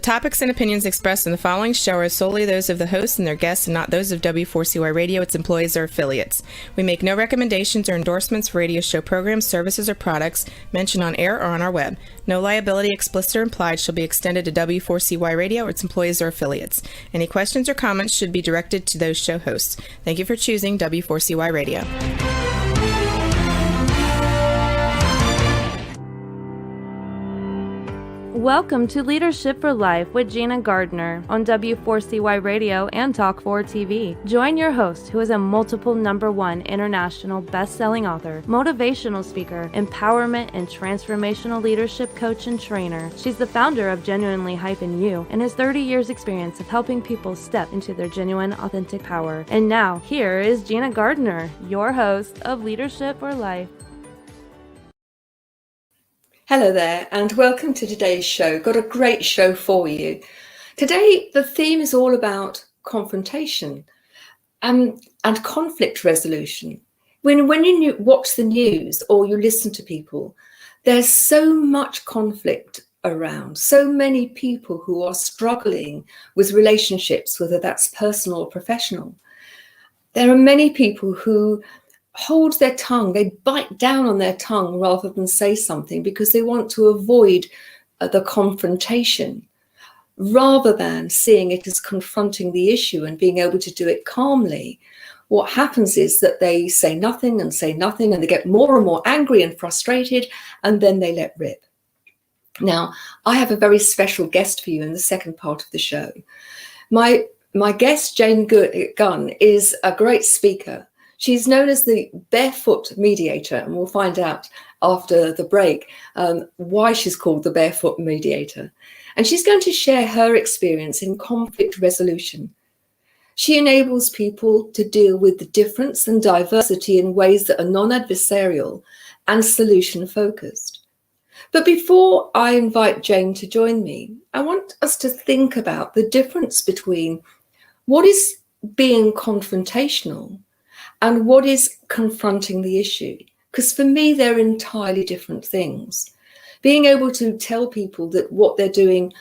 topics and opinions expressed in the following show are solely those of the hosts and their guests and not those of W4CY Radio, its employees, or affiliates. We make no recommendations or endorsements for radio show programs, services, or products mentioned on air or on our web. No liability, explicit or implied, shall be extended to W4CY Radio or its employees or affiliates. Any questions or comments should be directed to those show hosts. Thank you for choosing W4CY Radio. Welcome to Leadership for Life with Gina Gardner on W4CY Radio and Talk4 TV. Join your host, who is a multiple #1 international best-selling author, motivational speaker, empowerment and transformational leadership coach and trainer. She's the founder of Genuinely-You and has 30 years experience of helping people step into their genuine, authentic power. And now, here is Gina Gardner, your host of Leadership for Life. Hello there, and welcome to today's show. Got a great show for you. Today, the theme is all about confrontation and conflict resolution. When you watch the news or you listen to people, there's so much conflict around, so many people who are struggling with relationships, whether that's personal or professional. There are many people who hold their tongue, they bite down on their tongue rather than say something because they want to avoid the confrontation, rather than seeing it as confronting the issue and being able to do it calmly. What happens is that they say nothing and they get more and more angry and frustrated, and then they let rip. Now, I have a very special guest for you in the second part of the show. My guest, Gunn, is a great speaker. She's known as the Barefoot Mediator, and we'll find out after the break why she's called the Barefoot Mediator. And she's going to share her experience in conflict resolution. She enables people to deal with the difference and diversity in ways that are non-adversarial and solution-focused. But before I invite Jane to join me, I want us to think about the difference between what is being confrontational and what is confronting the issue. Because for me, they're entirely different things. Being able to tell people that what they're doing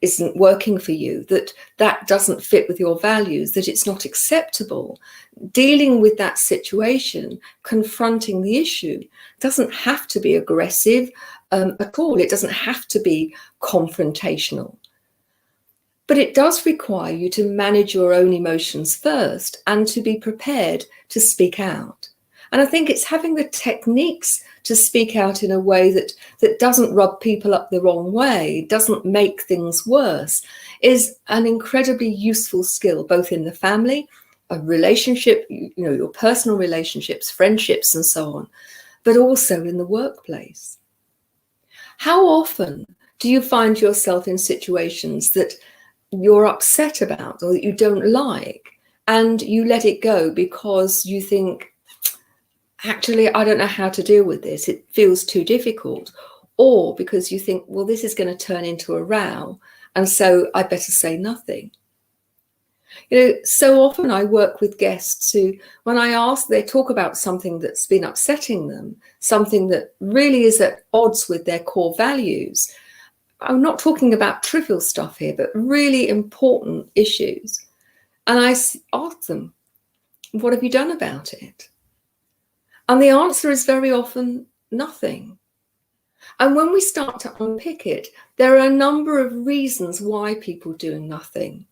isn't working for you, that doesn't fit with your values, that it's not acceptable, dealing with that situation, confronting the issue, doesn't have to be aggressive at all. It doesn't have to be confrontational. But it does require you to manage your own emotions first and to be prepared to speak out. And I think it's having the techniques to speak out in a way that doesn't rub people up the wrong way, doesn't make things worse, is an incredibly useful skill, both in the family, a relationship, your personal relationships, friendships, and so on, but also in the workplace. How often do you find yourself in situations that you're upset about or that you don't like, and you let it go because you think, actually, I don't know how to deal with this, it feels too difficult, or because you think, well, this is going to turn into a row, and so I better say nothing. So often I work with guests who, when I ask, they talk about something that's been upsetting them, something that really is at odds with their core values. I'm not talking about trivial stuff here, but really important issues. And I ask them, what have you done about it? And the answer is very often nothing. And when we start to unpick it, there are a number of reasons why people do nothing.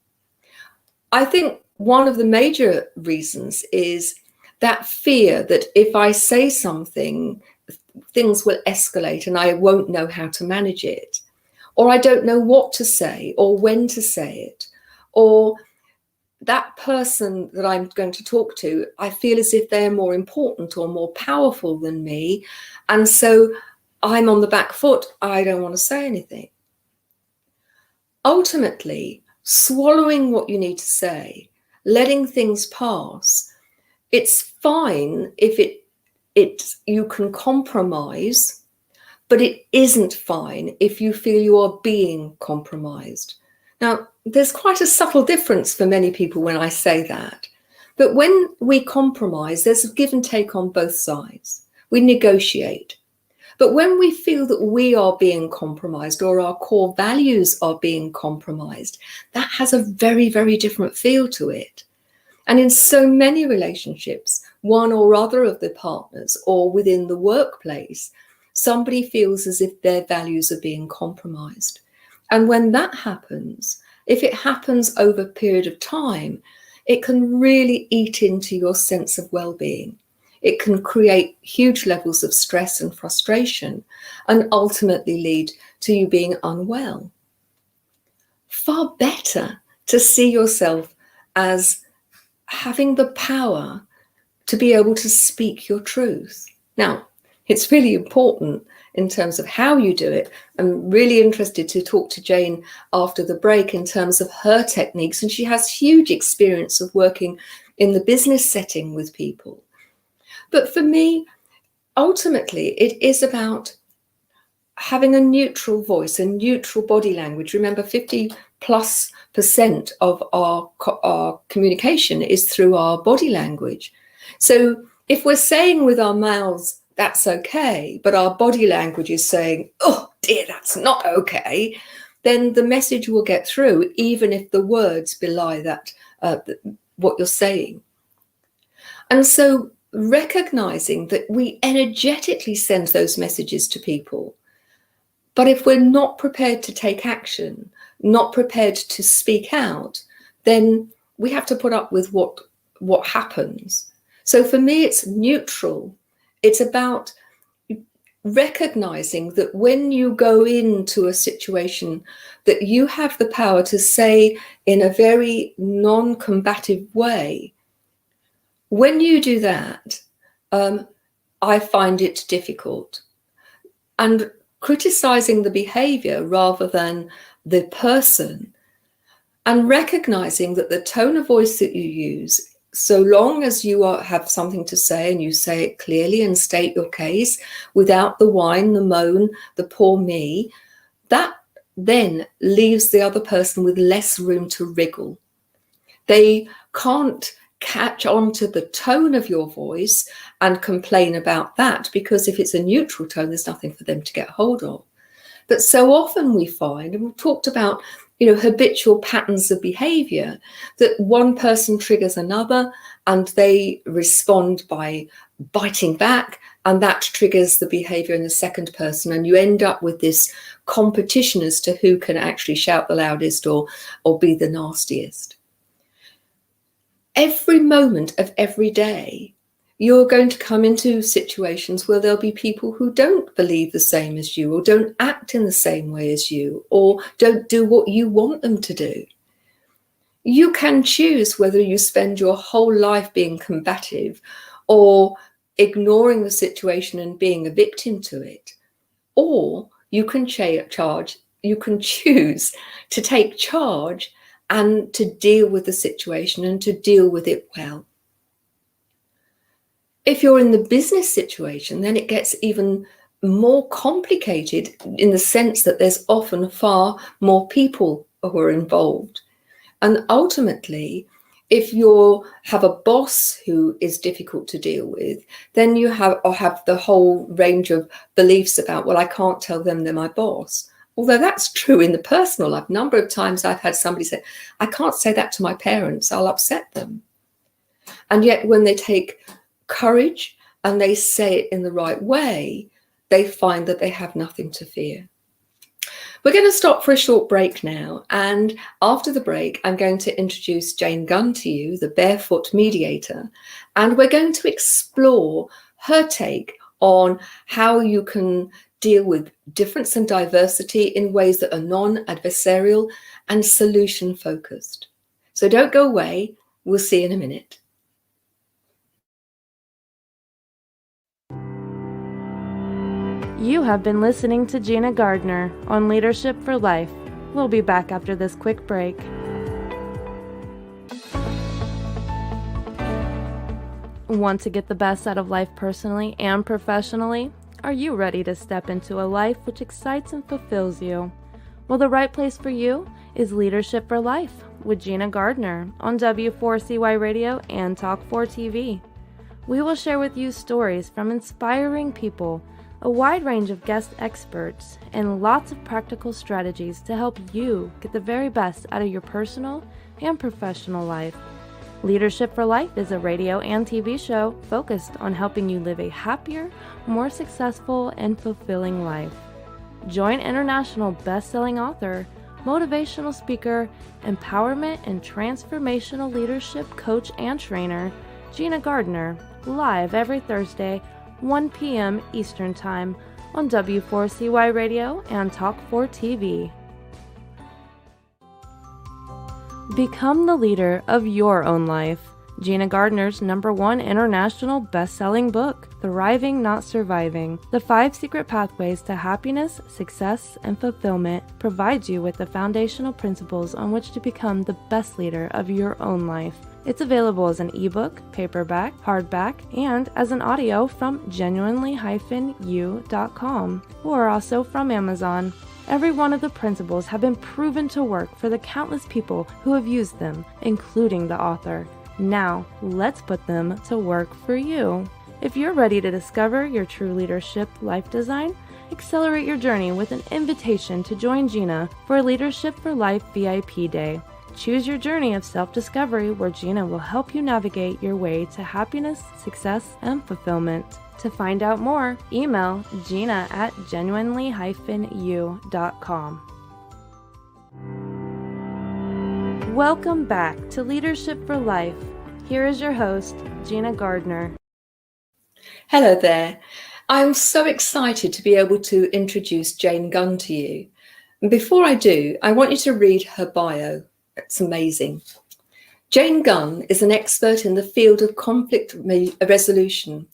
I think one of the major reasons is that fear that if I say something, things will escalate and I won't know how to manage it. Or I don't know what to say or when to say it, or that person that I'm going to talk to, I feel as if they're more important or more powerful than me, and so I'm on the back foot, I don't want to say anything. Ultimately, swallowing what you need to say, letting things pass, it's fine if you can compromise, but it isn't fine if you feel you are being compromised. Now, there's quite a subtle difference for many people when I say that. But when we compromise, there's a give and take on both sides. We negotiate. But when we feel that we are being compromised or our core values are being compromised, that has a very, very different feel to it. And in so many relationships, one or other of the partners or within the workplace, somebody feels as if their values are being compromised. And when that happens, if it happens over a period of time, it can really eat into your sense of well-being. It can create huge levels of stress and frustration and ultimately lead to you being unwell. Far better to see yourself as having the power to be able to speak your truth. Now, it's really important in terms of how you do it. I'm really interested to talk to Jane after the break in terms of her techniques, and she has huge experience of working in the business setting with people. But for me, ultimately, it is about having a neutral voice, a neutral body language. Remember, 50+% of our communication is through our body language. So if we're saying with our mouths, that's okay, but our body language is saying, oh dear, that's not okay, then the message will get through, even if the words belie that, what you're saying. And so recognizing that we energetically send those messages to people, but if we're not prepared to take action, not prepared to speak out, then we have to put up with what happens. So for me, it's neutral. It's about recognizing that when you go into a situation that you have the power to say in a very non-combative way, when you do that, I find it difficult. And criticizing the behavior rather than the person, and recognizing that the tone of voice that you use, so long as you have something to say and you say it clearly and state your case without the whine, the moan, the poor me, that then leaves the other person with less room to wriggle. They can't catch on to the tone of your voice and complain about that, because if it's a neutral tone, there's nothing for them to get hold of. But so often we find, and we've talked about, habitual patterns of behavior, that one person triggers another and they respond by biting back, and that triggers the behavior in the second person, and you end up with this competition as to who can actually shout the loudest or be the nastiest. Every moment of every day, you're going to come into situations where there'll be people who don't believe the same as you, or don't act in the same way as you, or don't do what you want them to do. You can choose whether you spend your whole life being combative or ignoring the situation and being a victim to it, or you can choose to take charge and to deal with the situation and to deal with it well. If you're in the business situation, then it gets even more complicated in the sense that there's often far more people who are involved. And ultimately, if you have a boss who is difficult to deal with, then you have the whole range of beliefs about, well, I can't tell them they're my boss. Although that's true in the personal life. A number of times I've had somebody say, I can't say that to my parents, I'll upset them. And yet when they take courage and they say it in the right way, they find that they have nothing to fear. We're going to stop for a short break now, and after the break I'm going to introduce Jane Gunn to you, the Barefoot Mediator, and we're going to explore her take on how you can deal with difference and diversity in ways that are non-adversarial and solution focused. So don't go away, we'll see you in a minute. You have been listening to Gina Gardner on Leadership for Life. We'll be back after this quick break. Want to get the best out of life personally and professionally? Are you ready to step into a life which excites and fulfills you? Well, the right place for you is Leadership for Life with Gina Gardner on W4CY Radio and Talk4 TV. We will share with you stories from inspiring people a wide range of guest experts, and lots of practical strategies to help you get the very best out of your personal and professional life. Leadership for Life is a radio and TV show focused on helping you live a happier, more successful, and fulfilling life. Join international best-selling author, motivational speaker, empowerment and transformational leadership coach and trainer, Gina Gardner, live every Thursday, 1 p.m. Eastern Time on W4CY Radio and Talk4 TV. Become the leader of your own life. Gina Gardner's #1 international best-selling book, Thriving Not Surviving, The 5 Secret Pathways to Happiness, Success, and Fulfillment, provides you with the foundational principles on which to become the best leader of your own life. It's available as an ebook, paperback, hardback, and as an audio from genuinely-u.com, or also from Amazon. Every one of the principles have been proven to work for the countless people who have used them, including the author. Now, let's put them to work for you. If you're ready to discover your true leadership life design, accelerate your journey with an invitation to join Gina for a Leadership for Life VIP Day. Choose your journey of self-discovery where Gina will help you navigate your way to happiness, success, and fulfillment. To find out more, email Gina at genuinely-u.com. Welcome back to Leadership for Life. Here is your host, Gina Gardner. Hello there. I'm so excited to be able to introduce Jane Gunn to you. And before I do, I want you to read her bio. It's amazing. Jane Gunn is an expert in the field of conflict resolution,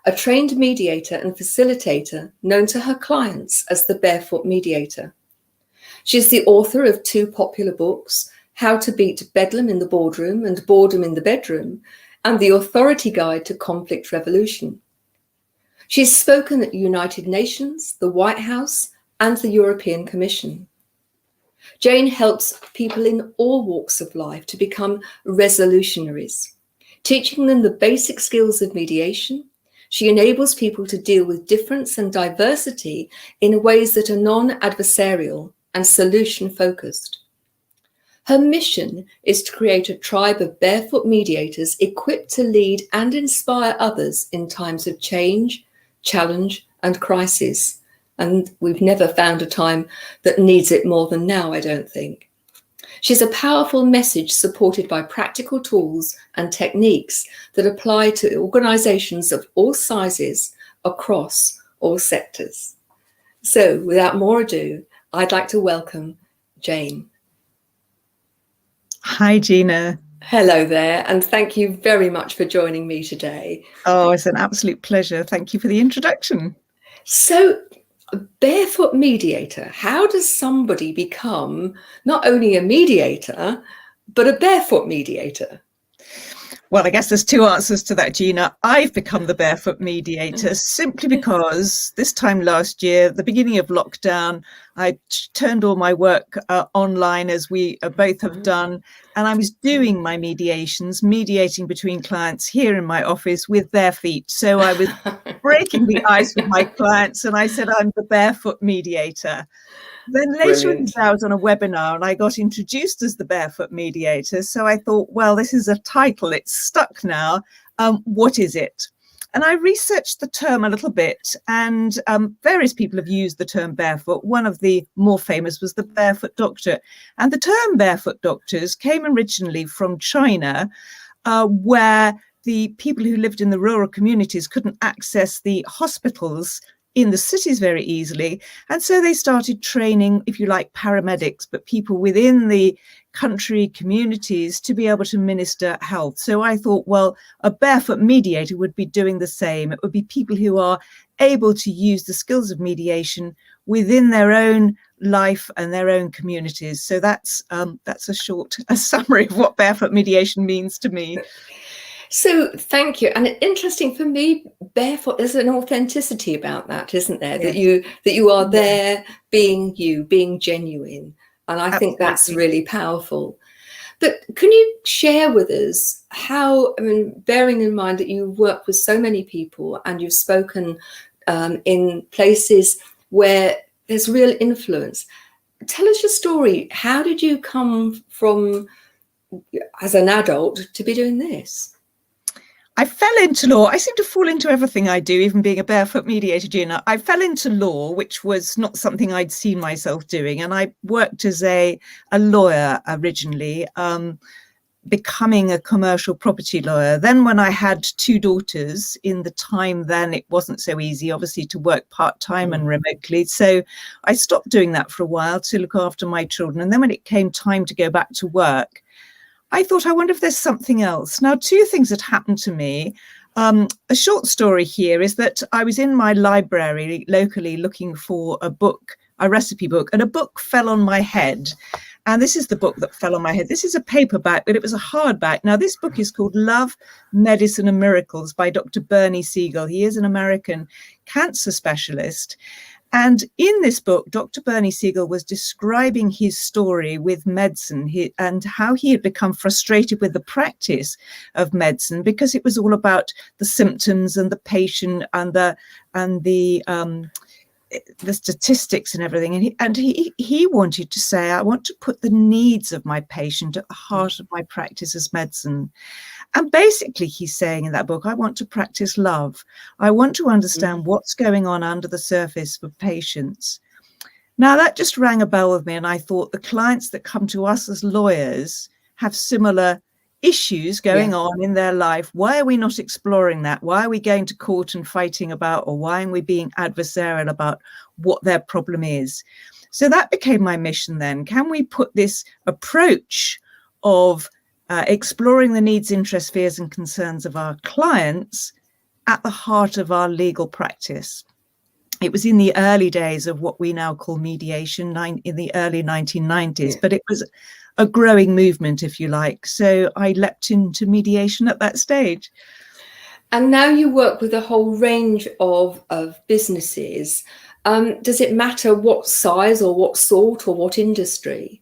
a trained mediator and facilitator known to her clients as the Barefoot Mediator. She is the author of 2 popular books, How to Beat Bedlam in the Boardroom and Boredom in the Bedroom, and the authority guide to conflict resolution. She's spoken at the United Nations, the White House, and the European Commission. Jane helps people in all walks of life to become resolutionaries, teaching them the basic skills of mediation. She enables people to deal with difference and diversity in ways that are non-adversarial and solution-focused. Her mission is to create a tribe of barefoot mediators equipped to lead and inspire others in times of change, challenge, and crisis. And we've never found a time that needs it more than now, I don't think. She's a powerful message supported by practical tools and techniques that apply to organizations of all sizes across all sectors. So without more ado, I'd like to welcome Jane. Hi, Gina. Hello there, and thank you very much for joining me today. Oh, it's an absolute pleasure. Thank you for the introduction. So, Barefoot Mediator, how does somebody become not only a mediator, but a barefoot mediator? Well, I guess there's 2 answers to that, Gina. I've become the Barefoot Mediator simply because this time last year, the beginning of lockdown, I turned all my work online, as we both have done, and I was doing my mediating between clients here in my office with their feet. So I was breaking the ice with my clients, and I said, I'm the Barefoot Mediator. Then later in the day, I was on a webinar and I got introduced as the Barefoot Mediator. So I thought, well, this is a title. It's stuck now. What is it? And I researched the term a little bit, and various people have used the term barefoot. One of the more famous was the Barefoot Doctor. And the term Barefoot Doctors came originally from China, where the people who lived in the rural communities couldn't access the hospitals in the cities very easily. And so they started training, if you like, paramedics, but people within the country communities to be able to minister health. So I thought, well, a barefoot mediator would be doing the same. It would be people who are able to use the skills of mediation within their own life and their own communities. So that's a summary of what barefoot mediation means to me. So thank you. And interesting for me, barefoot, there's an authenticity about that, isn't there? Yes. That you are there being you, being genuine. And I think that's really powerful. But can you share with us how, I mean, bearing in mind that you work with so many people and you've spoken in places where there's real influence. Tell us your story. How did you come from, as an adult, to be doing this? I fell into law. I seem to fall into everything I do, even being a barefoot mediator, Gina. I fell into law, which was not something I'd seen myself doing. And I worked as a lawyer originally, becoming a commercial property lawyer. Then when I had two daughters, in the time then, it wasn't so easy, obviously, to work part-time and remotely. So I stopped doing that for a while to look after my children. And then when it came time to go back to work, I thought, I wonder if there's something else. Now, two things had happened to me. A short story here is that I was in my library locally looking for a book, a recipe book, and a book fell on my head. And this is the book that fell on my head. This is a paperback, but it was a hardback. Now, this book is called Love, Medicine and Miracles by Dr. Bernie Siegel. He is an American cancer specialist. And in this book, Dr. Bernie Siegel was describing his story with medicine and how he had become frustrated with the practice of medicine because it was all about the symptoms and the patient and the statistics and everything. And he wanted to say, I want to put the needs of my patient at the heart of my practice as medicine. And basically, he's saying in that book, I want to practice love. I want to understand what's going on under the surface for patients. Now, that just rang a bell with me. And I thought the clients that come to us as lawyers have similar issues going on in their life. Why are we not exploring that? Why are we going to court and fighting about, or why are we being adversarial about what their problem is? So that became my mission then. Can we put this approach of exploring the needs, interests, fears and concerns of our clients at the heart of our legal practice? It was in the early days of what we now call mediation, in the early 1990s, but it was a growing movement, if you like. So I leapt into mediation at that stage. And now you work with a whole range of businesses. Does it matter what size or what sort or what industry?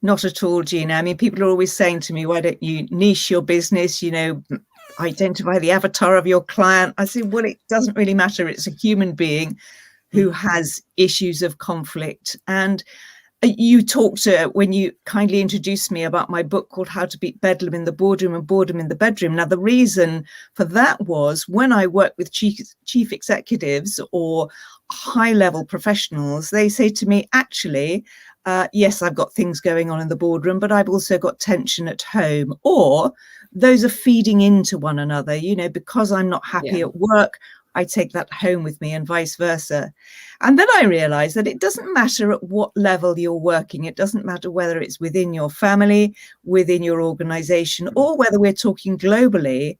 Not at all, Gina. I mean, people are always saying to me, why don't you niche your business, identify the avatar of your client? I say, well, it doesn't really matter. It's a human being who has issues of conflict. And you talked when you kindly introduced me about my book called How to Beat Bedlam in the Boardroom and Boredom in the Bedroom. Now, the reason for that was when I work with chief executives or high-level professionals, they say to me, actually, yes, I've got things going on in the boardroom, but I've also got tension at home. Or those are feeding into one another, because I'm not happy at work, I take that home with me and vice versa. And then I realized that it doesn't matter at what level you're working. It doesn't matter whether it's within your family, within your organization, or whether we're talking globally.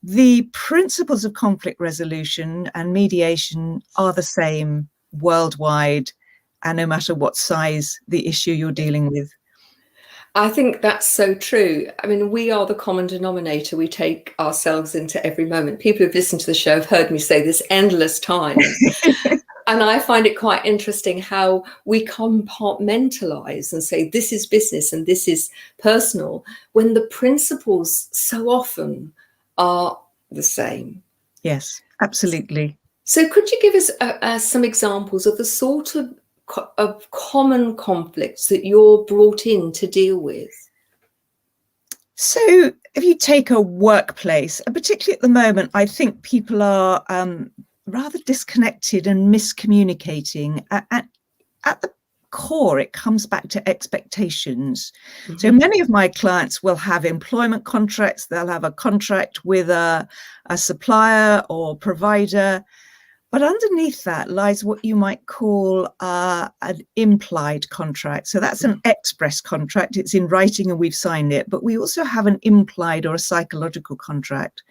The principles of conflict resolution and mediation are the same worldwide, and no matter what size the issue you're dealing with. I think that's so true. I mean, we are the common denominator. We take ourselves into every moment. People who've listened to the show have heard me say this endless times. And I find it quite interesting how we compartmentalize and say this is business and this is personal, when the principles so often are the same. Yes, absolutely. So could you give us some examples of the sort of common conflicts that you're brought in to deal with? So if you take a workplace, and particularly at the moment, I think people are rather disconnected and miscommunicating. At the core, it comes back to expectations. So many of my clients will have employment contracts. They'll have a contract with a supplier or provider. But underneath that lies what you might call an implied contract. So that's an express contract. It's in writing and we've signed it. But we also have an implied or a psychological contract.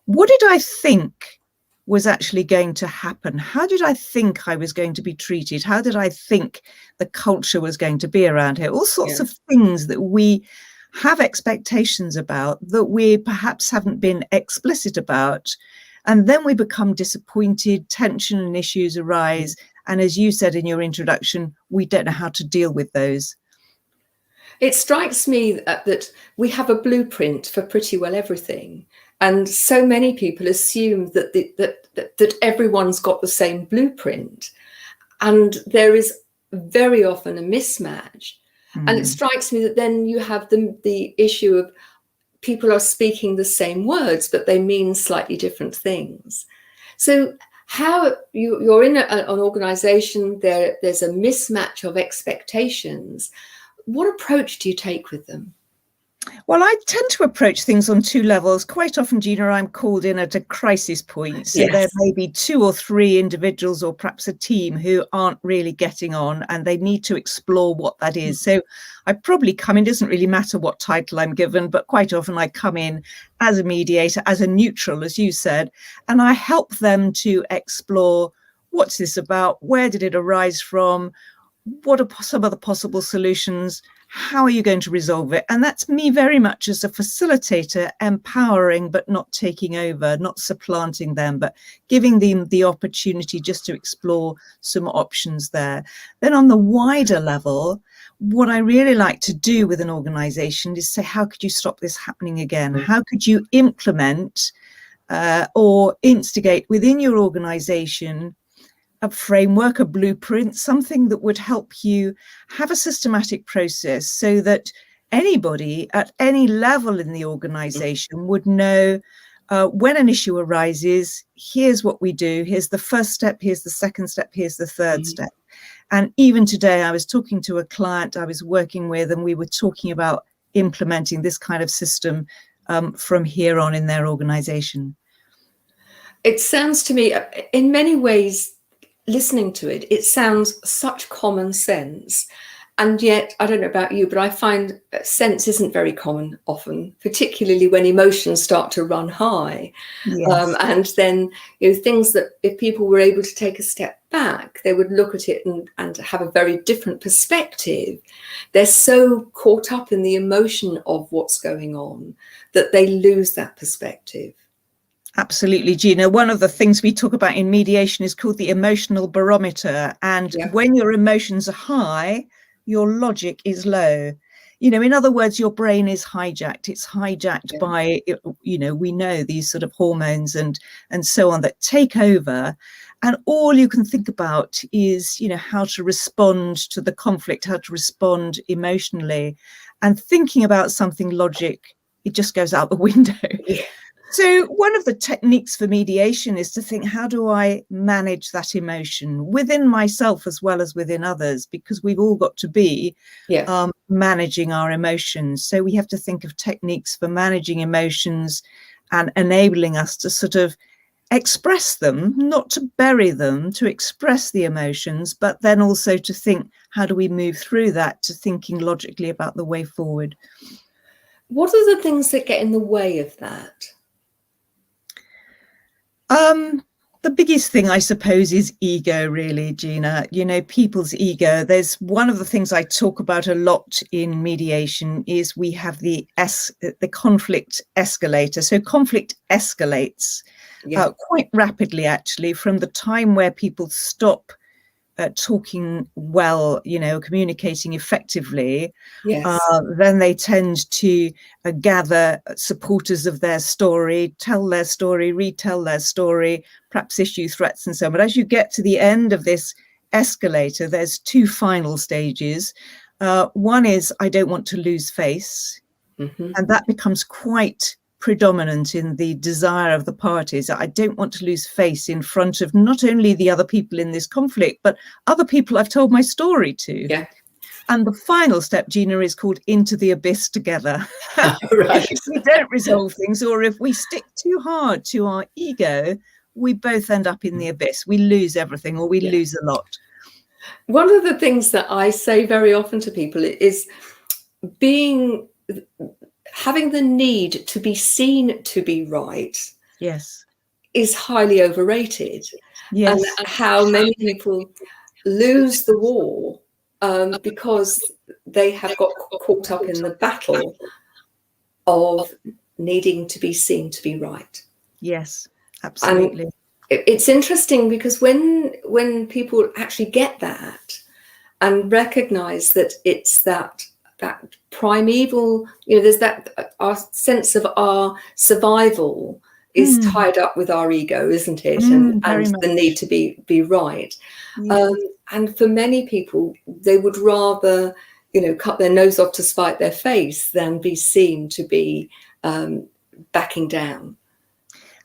What did I think was actually going to happen? How did I think I was going to be treated? How did I think the culture was going to be around here? All sorts of things that we have expectations about that we perhaps haven't been explicit about. And then we become disappointed, tension and issues arise. And as you said in your introduction, we don't know how to deal with those. It strikes me that we have a blueprint for pretty well everything. And so many people assume that everyone's got the same blueprint. And there is very often a mismatch. And it strikes me that then you have the issue of people are speaking the same words, but they mean slightly different things. So how you're in an organization, there's a mismatch of expectations. What approach do you take with them? Well, I tend to approach things on two levels. Quite often, Gina, I'm called in at a crisis point. So there may be 2 or 3 individuals or perhaps a team who aren't really getting on, and they need to explore what that is. So I probably come in, doesn't really matter what title I'm given, but quite often I come in as a mediator, as a neutral, as you said, and I help them to explore, what's this about? Where did it arise from? What are some of the possible solutions? How are you going to resolve it? And that's me very much as a facilitator, empowering, but not taking over, not supplanting them, but giving them the opportunity just to explore some options there. Then on the wider level, what I really like to do with an organization is say, how could you stop this happening again? How could you implement or instigate within your organization a framework, a blueprint, something that would help you have a systematic process so that anybody at any level in the organization would know when an issue arises, here's what we do, here's the first step, here's the second step, here's the third step. And even today, I was talking to a client I was working with, and we were talking about implementing this kind of system from here on in their organization. It sounds to me, in many ways, listening to it, it sounds such common sense. And yet, I don't know about you, but I find sense isn't very common often, particularly when emotions start to run high. Yes. And then, things that if people were able to take a step back, they would look at it and have a very different perspective. They're so caught up in the emotion of what's going on that they lose that perspective. Absolutely, Gina. One of the things we talk about in mediation is called the Emotional Barometer. And when your emotions are high, your logic is low. In other words, your brain is hijacked. It's hijacked by, we know these sort of hormones and so on that take over. And all you can think about is, how to respond to the conflict, how to respond emotionally. And thinking about something logic, it just goes out the window. So one of the techniques for mediation is to think, how do I manage that emotion within myself as well as within others? Because we've all got to be managing our emotions. So we have to think of techniques for managing emotions and enabling us to sort of express them, not to bury them, to express the emotions, but then also to think, how do we move through that to thinking logically about the way forward? What are the things that get in the way of that? The biggest thing, I suppose, is ego, really, Gina. People's ego. There's one of the things I talk about a lot in mediation is we have the conflict escalator. So conflict escalates quite rapidly, actually, from the time where people stop talking well, communicating effectively. Then they tend to gather supporters of their story, tell their story, retell their story, perhaps issue threats and so on. But as you get to the end of this escalator, there's 2 final stages. One is, I don't want to lose face. And that becomes quite predominant in the desire of the parties. I don't want to lose face in front of not only the other people in this conflict, but other people I've told my story to. And the final step, Gina, is called into the abyss together. If we don't resolve things, or if we stick too hard to our ego, we both end up in the abyss. We lose everything, or we lose a lot. One of the things that I say very often to people is having the need to be seen to be right is highly overrated. And how many people lose the war because they have got caught up in the battle of needing to be seen to be right. Yes, absolutely. And it's interesting because when people actually get that and recognize that it's that primeval, there's that our sense of our survival is tied up with our ego, isn't it? And the need to be right. Yes. And for many people, they would rather, cut their nose off to spite their face than be seen to be backing down.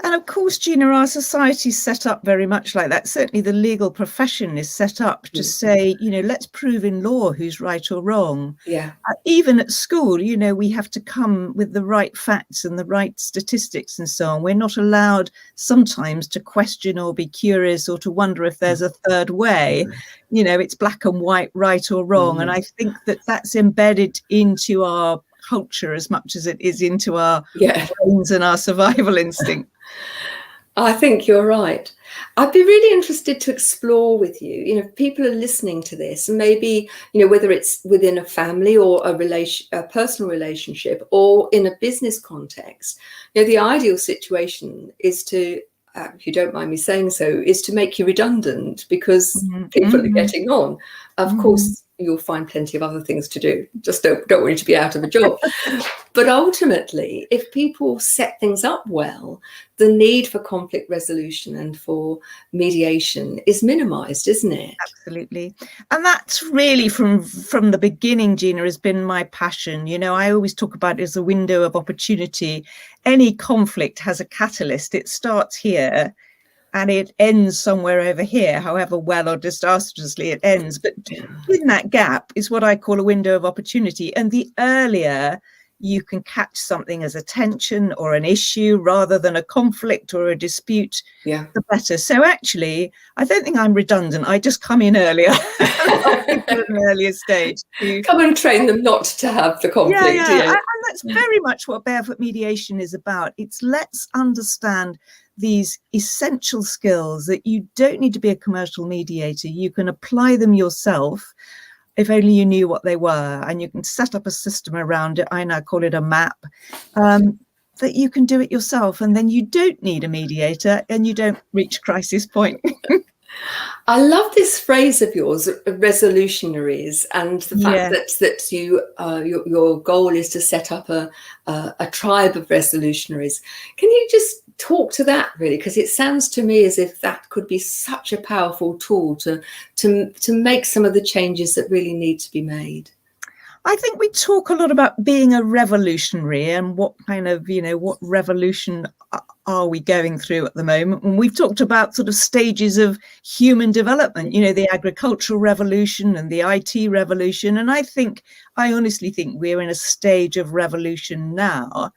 And of course, Gina, our society is set up very much like that. Certainly the legal profession is set up to say, let's prove in law who's right or wrong. Yeah. Even at school, we have to come with the right facts and the right statistics and so on. We're not allowed sometimes to question or be curious or to wonder if there's a third way. It's black and white, right or wrong. And I think that that's embedded into our culture as much as it is into our brains and our survival instinct. I think you're right. I'd be really interested to explore with you, if people are listening to this, and maybe, whether it's within a family or a personal relationship or in a business context, the ideal situation is to, if you don't mind me saying so, is to make you redundant because people are getting on. Of course, you'll find plenty of other things to do. Just don't want you to be out of a job. But ultimately, if people set things up well, the need for conflict resolution and for mediation is minimized, isn't it? Absolutely. And that's really from the beginning, Gina, has been my passion. I always talk about it as a window of opportunity. Any conflict has a catalyst. It starts here and it ends somewhere over here, however well or disastrously it ends. But in that gap is what I call a window of opportunity. And the earlier you can catch something as a tension or an issue rather than a conflict or a dispute, the better. So actually, I don't think I'm redundant. I just come in earlier at an earlier stage. Come and train them not to have the conflict. And that's very much what Barefoot Mediation is about. It's let's understand these essential skills that you don't need to be a commercial mediator. You can apply them yourself if only you knew what they were, and you can set up a system around it. I now call it a map, that you can do it yourself, and then you don't need a mediator and you don't reach crisis point. I love this phrase of yours, resolutionaries, and the fact that you your goal is to set up a tribe of resolutionaries. Can you just talk to that, really? Because it sounds to me as if that could be such a powerful tool to make some of the changes that really need to be made. I think we talk a lot about being a revolutionary and what kind of, what revolution are we going through at the moment. And we've talked about sort of stages of human development, the agricultural revolution and the IT revolution. And I honestly think we're in a stage of revolution now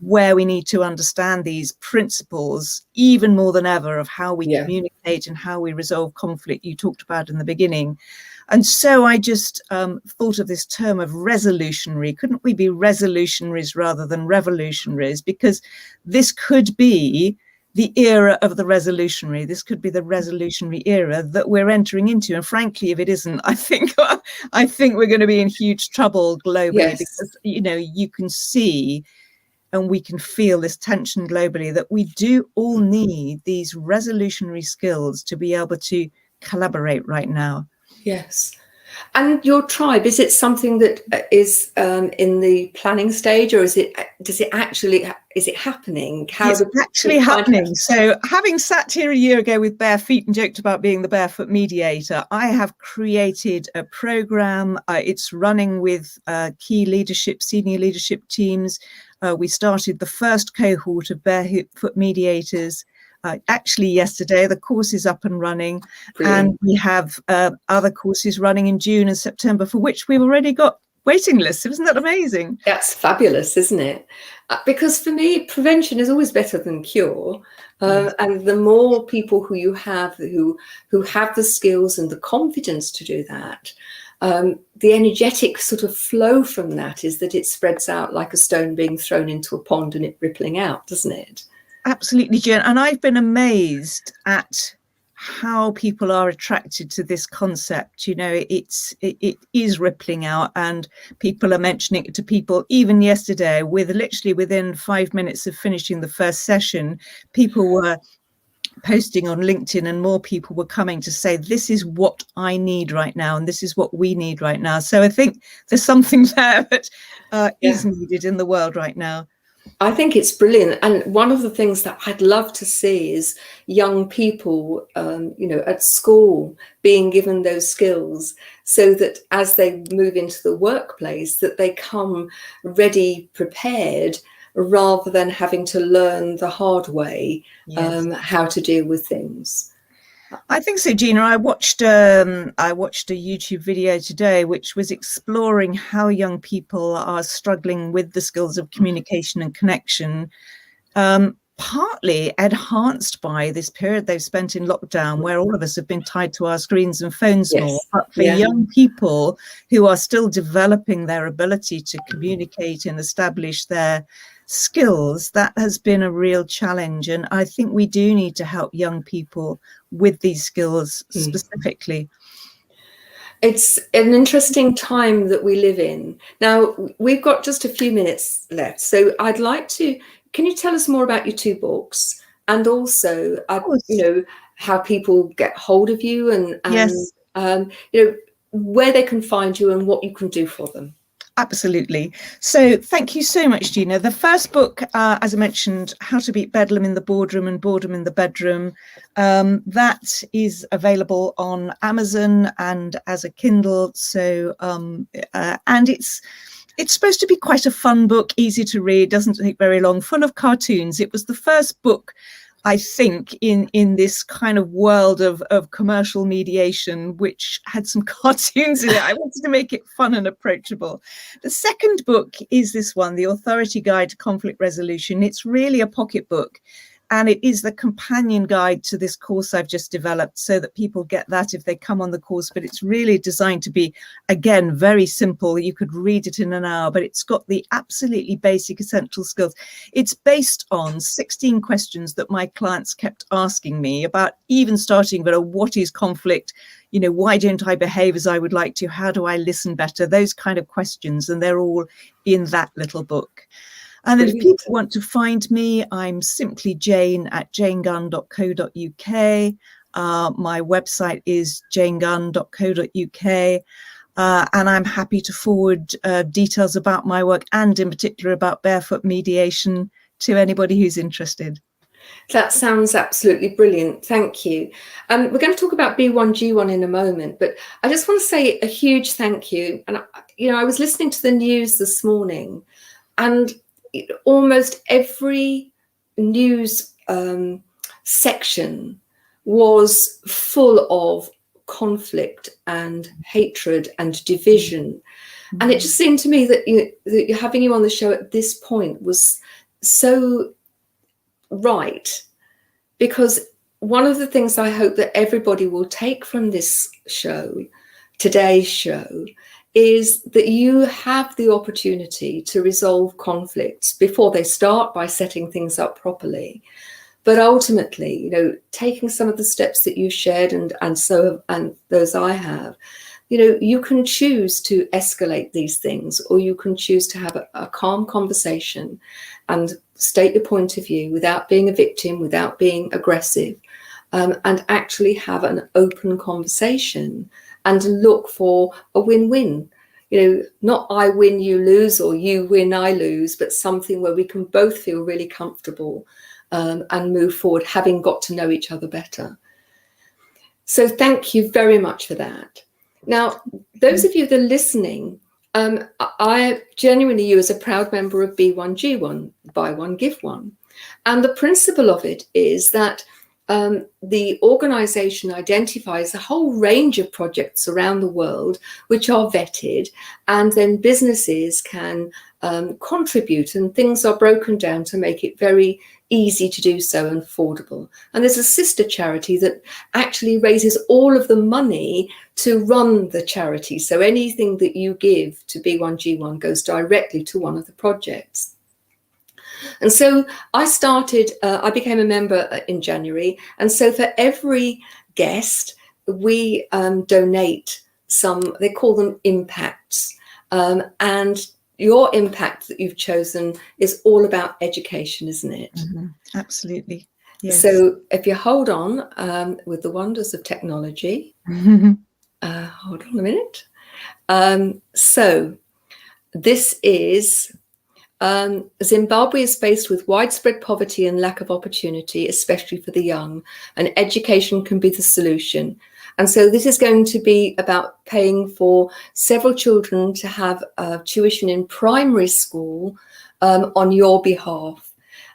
where we need to understand these principles even more than ever of how we communicate and how we resolve conflict you talked about in the beginning. And so I just thought of this term of resolutionary. Couldn't we be resolutionaries rather than revolutionaries? Because this could be the era of the resolutionary. This could be the resolutionary era that we're entering into. And frankly, if it isn't, I think we're going to be in huge trouble globally because, you can see and we can feel this tension globally that we do all need these resolutionary skills to be able to collaborate right now. Yes. And your tribe, is it something that is in the planning stage, or is it happening? It's actually happening. So having sat here a year ago with bare feet and joked about being the Barefoot Mediator, I have created a program. It's running with key senior leadership teams. We started the first cohort of Barefoot Mediators actually yesterday. The course is up and running. Brilliant. And we have other courses running in June and September for which we've already got waiting lists. Isn't that amazing? That's fabulous, isn't it? Because for me, prevention is always better than cure. And the more people who you have who have the skills and the confidence to do that, the energetic sort of flow from that is that it spreads out like a stone being thrown into a pond and it rippling out, doesn't it? Absolutely, Jen. And I've been amazed at how people are attracted to this concept. It is rippling out, and people are mentioning it to people. Even yesterday, within 5 minutes of finishing the first session, people were posting on LinkedIn, and more people were coming to say, this is what I need right now, and this is what we need right now. So I think there's something there that is needed in the world right now. I think it's brilliant. And one of the things that I'd love to see is young people, at school being given those skills so that as they move into the workplace, that they come ready, prepared, rather than having to learn the hard way how to deal with things. I think so, Gina. I watched a YouTube video today which was exploring how young people are struggling with the skills of communication and connection, partly enhanced by this period they've spent in lockdown, where all of us have been tied to our screens and phones more. But for young people who are still developing their ability to communicate and establish their skills, that has been a real challenge. And I think we do need to help young people with these skills specifically. It's an interesting time that we live in. Now, we've got just a few minutes left. So I'd like to, can you tell us more about your two books, and also, how people get hold of you and where they can find you and what you can do for them? Absolutely. So thank you so much, Gina. The first book, as I mentioned, How to Beat Bedlam in the Boardroom and Boredom in the Bedroom, that is available on Amazon and as a Kindle. So and it's supposed to be quite a fun book, easy to read, doesn't take very long, full of cartoons. It was the first book, I think, in this kind of world of commercial mediation, which had some cartoons in it. I wanted to make it fun and approachable. The second book is this one, The Authority Guide to Conflict Resolution. It's really a pocket book, and it is the companion guide to this course I've just developed, so that people get that if they come on the course. But it's really designed to be, again, very simple. You could read it in an hour, but it's got the absolutely basic essential skills. It's based on 16 questions that my clients kept asking me about, even starting with what is conflict? Why don't I behave as I would like to? How do I listen better? Those kind of questions. And they're all in that little book. And if people want to find me, I'm simply Jane at janegunn.co.uk. My website is janegunn.co.uk. And I'm happy to forward details about my work, and in particular about barefoot mediation, to anybody who's interested. That sounds absolutely brilliant. Thank you. We're going to talk about B1G1 in a moment, but I just want to say a huge thank you. And, I was listening to the news this morning, and almost every news section was full of conflict and hatred and division. And it just seemed to me that having you on the show at this point was so right, because one of the things I hope that everybody will take from this show, today's show, is that you have the opportunity to resolve conflicts before they start by setting things up properly. But ultimately, taking some of the steps that you shared and those I have, you can choose to escalate these things, or you can choose to have a calm conversation and state your point of view without being a victim, without being aggressive, and actually have an open conversation and look for a win-win. Not I win, you lose, or you win, I lose, but something where we can both feel really comfortable and move forward, having got to know each other better. So thank you very much for that. Now, those of you that are listening, I genuinely you as a proud member of B1G1, buy one, give one. And the principle of it is that the organization identifies a whole range of projects around the world which are vetted, and then businesses can contribute, and things are broken down to make it very easy to do so and affordable. And there's a sister charity that actually raises all of the money to run the charity. So anything that you give to B1G1 goes directly to one of the projects. And so I became a member in January. And so for every guest, we donate some, they call them impacts. And your impact that you've chosen is all about education, isn't it? Mm-hmm. Absolutely. Yes. So if you hold on with the wonders of technology, hold on a minute. So this is Zimbabwe is faced with widespread poverty and lack of opportunity, especially for the young, and education can be the solution. And so this is going to be about paying for several children to have tuition in primary school on your behalf.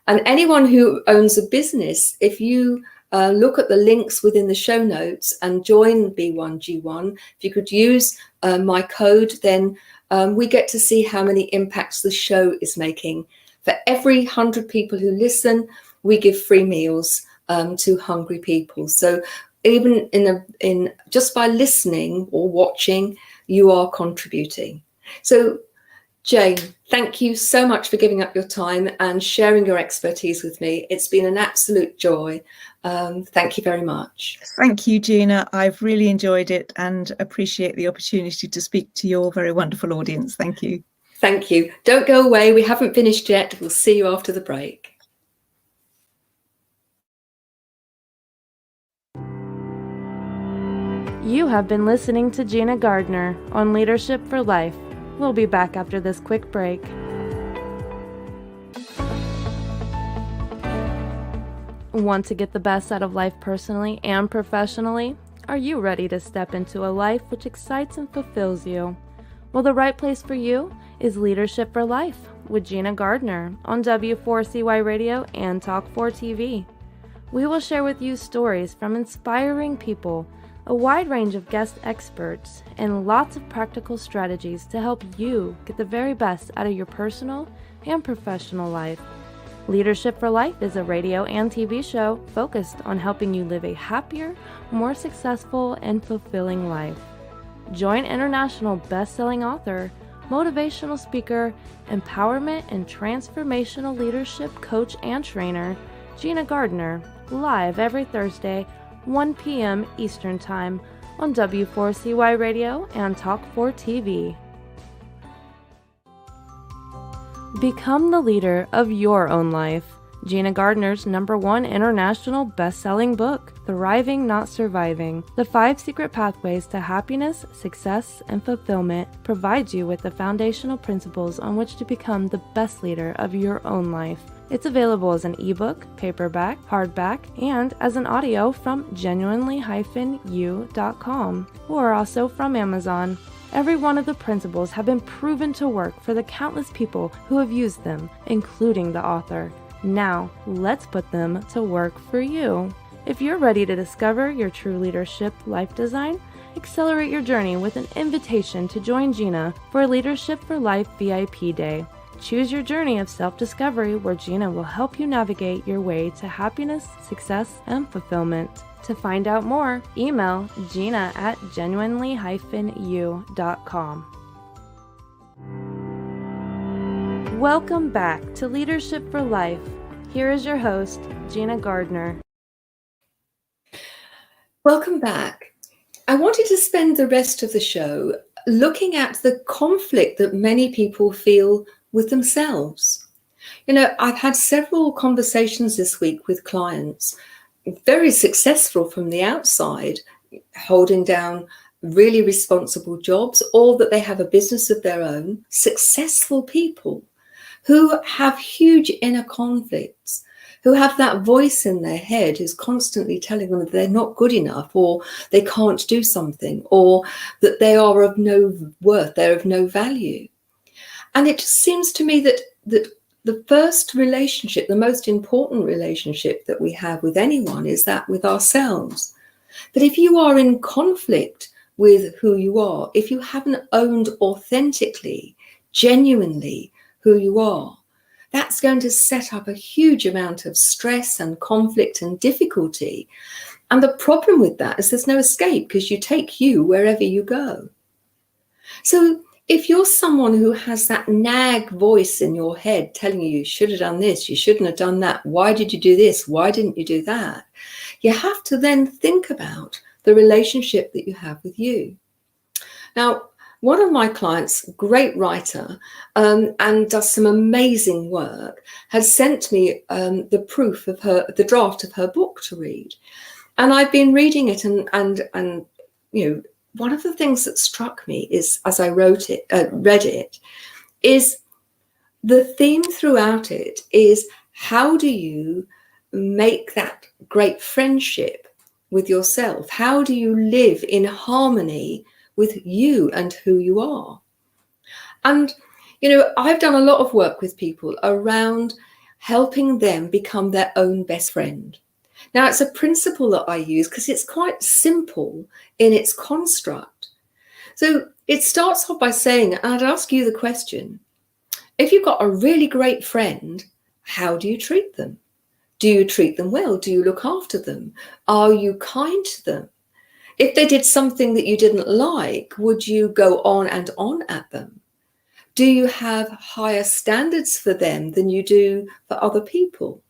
And anyone who owns a business, if you look at the links within the show notes and join B1G1, if you could use my code, then we get to see how many impacts the show is making. For every 100 people who listen, we give free meals to hungry people. So even in just by listening or watching, you are contributing. So Jane, thank you so much for giving up your time and sharing your expertise with me. It's been an absolute joy. Thank you very much. Thank you, Gina. I've really enjoyed it and appreciate the opportunity to speak to your very wonderful audience. Thank you. Thank you. Don't go away. We haven't finished yet. We'll see you after the break. You have been listening to Gina Gardner on Leadership for Life. We'll be back after this quick break. Want to get the best out of life personally and professionally? Are you ready to step into a life which excites and fulfills you? Well, the right place for you is Leadership for Life with Gina Gardner on W4CY Radio and Talk4 TV. We will share with you stories from inspiring people, a wide range of guest experts, and lots of practical strategies to help you get the very best out of your personal and professional life. Leadership for Life is a radio and TV show focused on helping you live a happier, more successful, and fulfilling life. Join international best-selling author, motivational speaker, empowerment and transformational leadership coach and trainer, Gina Gardner, live every Thursday, 1 p.m. Eastern Time on W4CY Radio and Talk4 TV. Become the leader of your own life. Gina Gardner's #1 international best-selling book, Thriving Not Surviving, The 5 Secret Pathways to Happiness, Success, and Fulfillment, provides you with the foundational principles on which to become the best leader of your own life. It's available as an ebook, paperback, hardback, and as an audio from genuinely-u.com, or also from Amazon. Every one of the principles have been proven to work for the countless people who have used them, including the author. Now, let's put them to work for you. If you're ready to discover your true leadership life design, accelerate your journey with an invitation to join Gina for Leadership for Life VIP Day. Choose your journey of self-discovery where Gina will help you navigate your way to happiness, success, and fulfillment. To find out more, email gina@genuinely-u.com. Welcome back to Leadership for Life. Here is your host, Gina Gardner. Welcome back. I wanted to spend the rest of the show looking at the conflict that many people feel with themselves. You know, I've had several conversations this week with clients, very successful from the outside, holding down really responsible jobs, or that they have a business of their own, successful people who have huge inner conflicts, who have that voice in their head who's constantly telling them that they're not good enough, or they can't do something, or that they are of no worth, they're of no value. And it just seems to me that the first relationship, the most important relationship that we have with anyone is that with ourselves. That if you are in conflict with who you are, if you haven't owned authentically, genuinely who you are, that's going to set up a huge amount of stress and conflict and difficulty. And the problem with that is there's no escape, because you take you wherever you go. So if you're someone who has that nag voice in your head telling you, you should have done this, you shouldn't have done that, why did you do this, why didn't you do that? You have to then think about the relationship that you have with you. Now, one of my clients, great writer, and does some amazing work, had sent me the proof of the draft of her book to read. And I've been reading it, and you know, one of the things that struck me is, as I read it, is the theme throughout it is, how do you make that great friendship with yourself? How do you live in harmony with you and who you are? And, you know, I've done a lot of work with people around helping them become their own best friend. Now, it's a principle that I use because it's quite simple in its construct. So it starts off by saying, and I'd ask you the question, if you've got a really great friend, how do you treat them? Do you treat them well? Do you look after them? Are you kind to them? If they did something that you didn't like, would you go on and on at them? Do you have higher standards for them than you do for other people?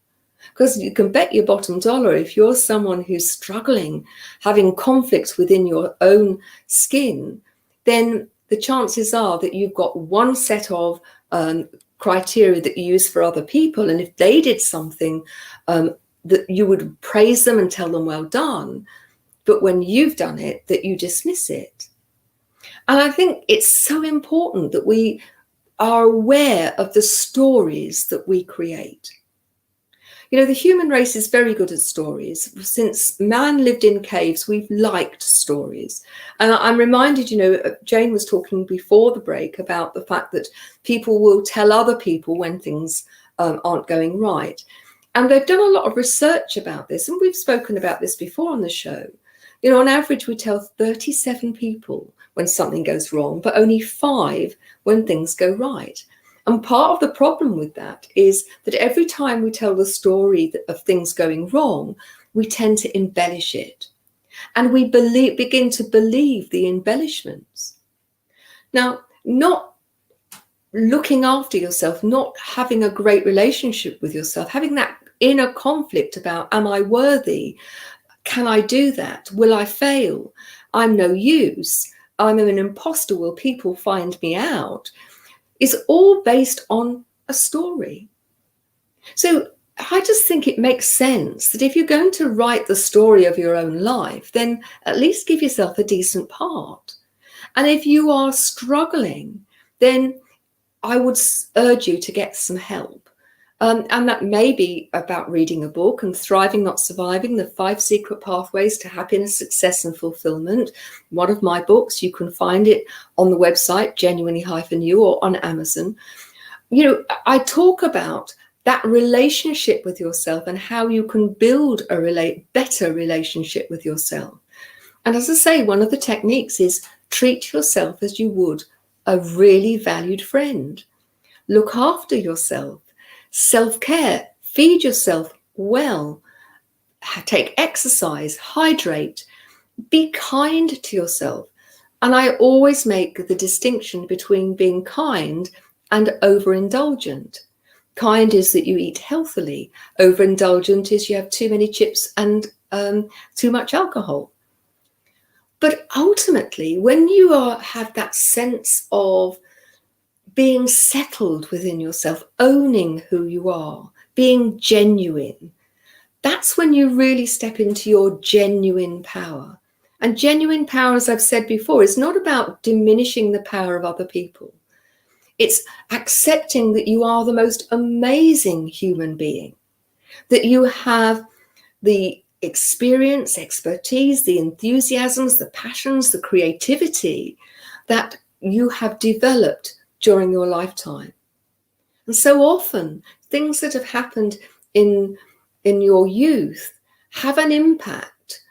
Because you can bet your bottom dollar, if you're someone who's struggling, having conflicts within your own skin, then the chances are that you've got one set of criteria that you use for other people. And if they did something, that you would praise them and tell them well done. But when you've done it, that you dismiss it. And I think it's so important that we are aware of the stories that we create. You know, the human race is very good at stories. Since man lived in caves, we've liked stories. And I'm reminded, you know, Jane was talking before the break about the fact that people will tell other people when things aren't going right. And they've done a lot of research about this. And we've spoken about this before on the show. You know, on average, we tell 37 people when something goes wrong, but only 5 when things go right. And part of the problem with that is that every time we tell the story of things going wrong, we tend to embellish it. And we begin to believe the embellishments. Now, not looking after yourself, not having a great relationship with yourself, having that inner conflict about, am I worthy? Can I do that? Will I fail? I'm no use. I'm an imposter. Will people find me out? Is all based on a story. So I just think it makes sense that if you're going to write the story of your own life, then at least give yourself a decent part. And if you are struggling, then I would urge you to get some help. And that may be about reading a book and Thriving, Not Surviving, the 5 Secret Pathways to Happiness, Success and Fulfillment. One of my books, you can find it on the website, Genuinely-You, or on Amazon. You know, I talk about that relationship with yourself and how you can build a better relationship with yourself. And as I say, one of the techniques is treat yourself as you would a really valued friend. Look after yourself. Self-care, feed yourself well, take exercise, hydrate, be kind to yourself. And I always make the distinction between being kind and overindulgent. Kind is that you eat healthily. Overindulgent is you have too many chips and too much alcohol. But ultimately, when you have that sense of being settled within yourself, owning who you are, being genuine, that's when you really step into your genuine power. And genuine power, as I've said before, is not about diminishing the power of other people. It's accepting that you are the most amazing human being, that you have the experience, expertise, the enthusiasms, the passions, the creativity that you have developed during your lifetime. And so often things that have happened in your youth have an impact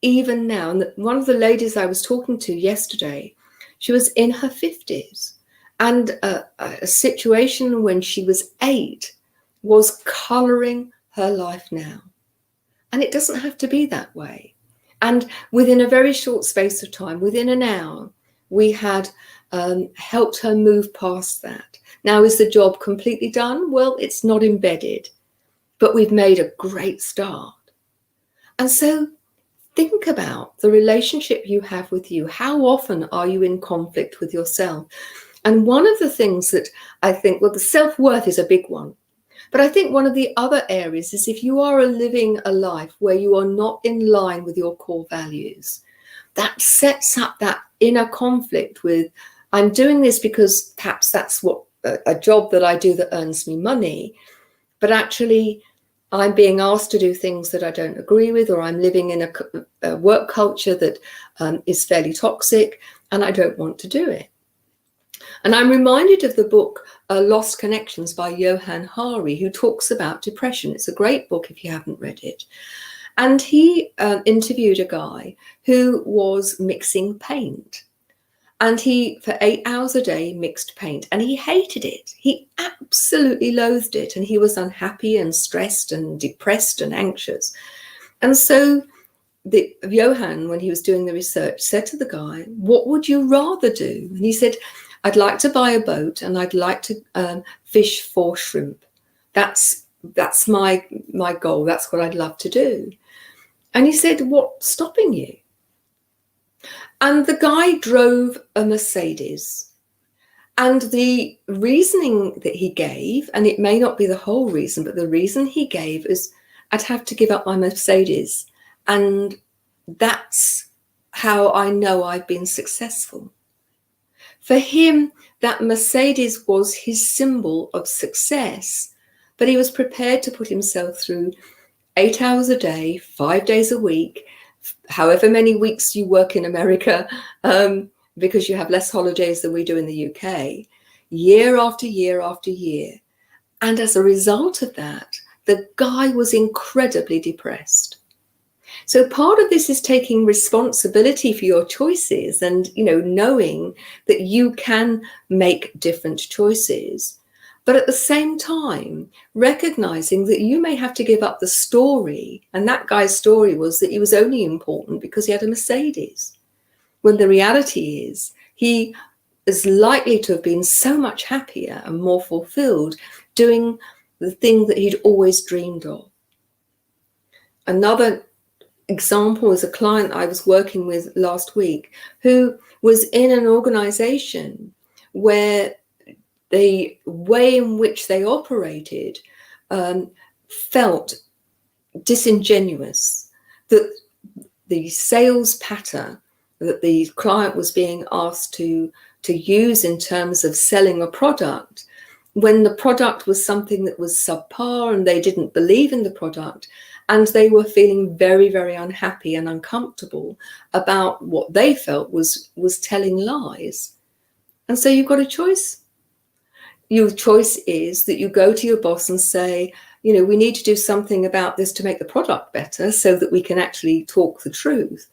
even now. And one of the ladies I was talking to yesterday, she was in her 50s, and a situation when she was 8 was colouring her life now. And it doesn't have to be that way. And within a very short space of time, within an hour, we had helped her move past that. Now, is the job completely done? Well, it's not embedded, but we've made a great start. And so think about the relationship you have with you. How often are you in conflict with yourself? And one of the things that I think, well, the self-worth is a big one. But I think one of the other areas is if you are living a life where you are not in line with your core values, that sets up that inner conflict with, I'm doing this because perhaps that's what a job that I do that earns me money, but actually I'm being asked to do things that I don't agree with, or I'm living in a work culture that is fairly toxic, and I don't want to do it. And I'm reminded of the book Lost Connections by Johann Hari, who talks about depression. It's a great book if you haven't read it. And he interviewed a guy who was mixing paint. And he, for 8 hours a day, mixed paint, and he hated it. He absolutely loathed it. And he was unhappy and stressed and depressed and anxious. And so Johann, when he was doing the research, said to the guy, what would you rather do? And he said, I'd like to buy a boat and I'd like to fish for shrimp. That's my goal. That's what I'd love to do. And he said, what's stopping you? And the guy drove a Mercedes. And the reasoning that he gave, and it may not be the whole reason, but the reason he gave is, I'd have to give up my Mercedes. And that's how I know I've been successful. For him, that Mercedes was his symbol of success, but he was prepared to put himself through 8 hours a day, 5 days a week, however many weeks you work in America, because you have less holidays than we do in the UK, year after year after year. And as a result of that, the guy was incredibly depressed. So part of this is taking responsibility for your choices and, knowing that you can make different choices. But at the same time, recognizing that you may have to give up the story. And that guy's story was that he was only important because he had a Mercedes. When the reality is he is likely to have been so much happier and more fulfilled doing the thing that he'd always dreamed of. Another example is a client I was working with last week who was in an organization where the way in which they operated felt disingenuous, that the sales pattern that the client was being asked to use in terms of selling a product, when the product was something that was subpar and they didn't believe in the product, and they were feeling very, very unhappy and uncomfortable about what they felt was telling lies. And so you've got a choice. Your choice is that you go to your boss and say, we need to do something about this to make the product better so that we can actually talk the truth,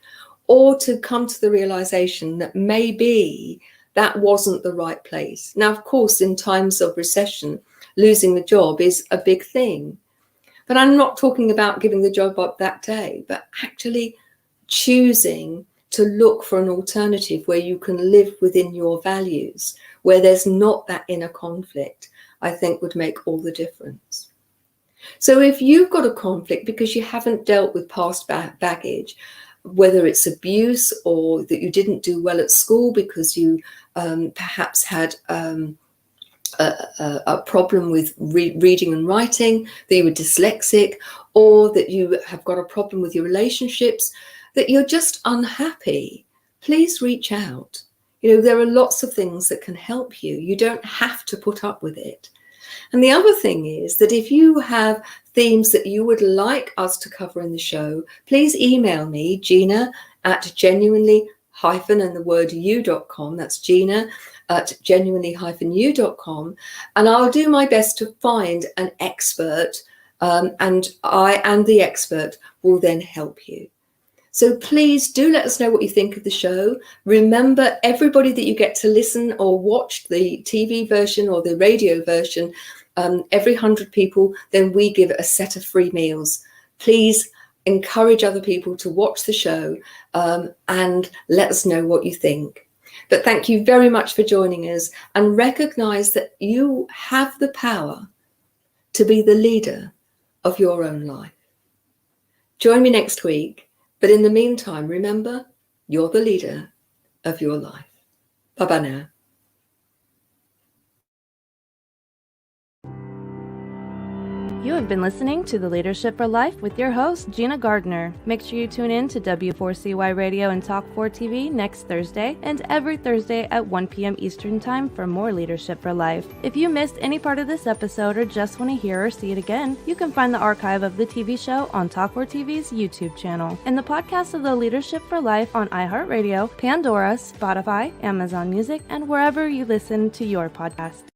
or to come to the realization that maybe that wasn't the right place. Now, of course, in times of recession, losing the job is a big thing. But I'm not talking about giving the job up that day, but actually choosing to look for an alternative where you can live within your values, where there's not that inner conflict, I think would make all the difference. So if you've got a conflict because you haven't dealt with past baggage, whether it's abuse or that you didn't do well at school because you perhaps had a problem with reading and writing, that you were dyslexic, or that you have got a problem with your relationships, that you're just unhappy, please reach out. There are lots of things that can help you. You don't have to put up with it. And the other thing is that if you have themes that you would like us to cover in the show, please email me, Gina at genuinely-u.com. That's Gina at genuinely-u.com. And I'll do my best to find an expert, and I and the expert will then help you. So please do let us know what you think of the show. Remember, everybody that you get to listen or watch the TV version or the radio version, every 100 people, then we give a set of free meals. Please encourage other people to watch the show and let us know what you think. But thank you very much for joining us, and recognize that you have the power to be the leader of your own life. Join me next week But in the meantime, remember, you're the leader of your life. Bye-bye now. You have been listening to The Leadership for Life with your host, Gina Gardner. Make sure you tune in to W4CY Radio and Talk 4 TV next Thursday and every Thursday at 1 p.m. Eastern Time for more Leadership for Life. If you missed any part of this episode or just want to hear or see it again, you can find the archive of the TV show on Talk 4 TV's YouTube channel and the podcast of The Leadership for Life on iHeartRadio, Pandora, Spotify, Amazon Music, and wherever you listen to your podcast.